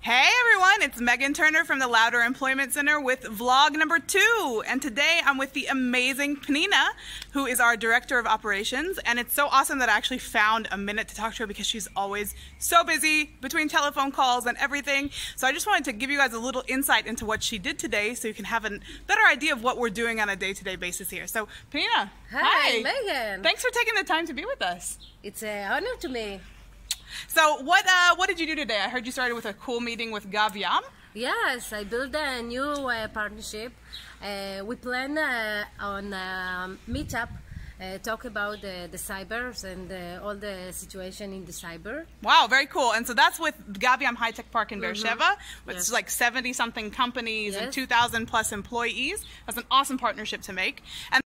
Hey everyone, it's Megan Turner from the Lauder Employment Center with vlog number 2. And today I'm with the amazing Pnina, who is our Director of Operations. And it's so awesome that I actually found a minute to talk to her because she's always so busy between telephone calls and everything. So I just wanted to give you guys a little insight into what she did today so you can have a better idea of what we're doing on a day-to-day basis here. So Pnina, hi. Megan. Thanks for taking the time to be with us. It's an honor to me. So what did you do today? I heard you started with a cool meeting with Gav Yam. Yes, I built a new partnership. We plan on meetup, talk about the cybers and all the situation in the cyber. Wow, very cool. And so that's with Gav Yam High-Tech Park in Beersheba, which is like 70-something companies and 2,000 plus employees. That's an awesome partnership to make. And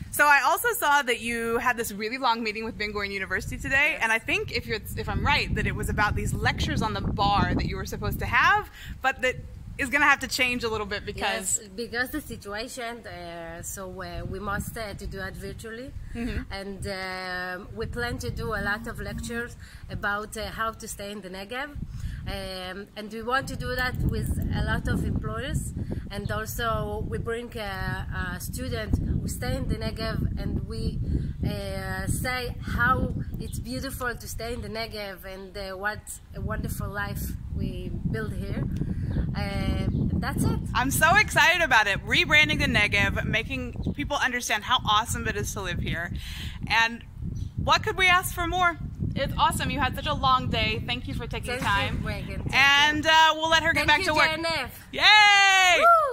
so I also saw that you had this really long meeting with Ben Gurion University today, and I think if I'm right, that it was about these lectures on the bar that you were supposed to have, but that is going to have to change a little bit because the situation. So we must to do it virtually, and we plan to do a lot of lectures about how to stay in the Negev. And we want to do that with a lot of employers, and also we bring a student who stay in the Negev, and we say how it's beautiful to stay in the Negev and what a wonderful life we build here. That's it. I'm so excited about it. Rebranding the Negev, making people understand how awesome it is to live here. And what could we ask for more? It's awesome. You had such a long day. Thank you for taking time. Thank you, Megan. And we'll let her get back to work. Negev. Yay! Woo!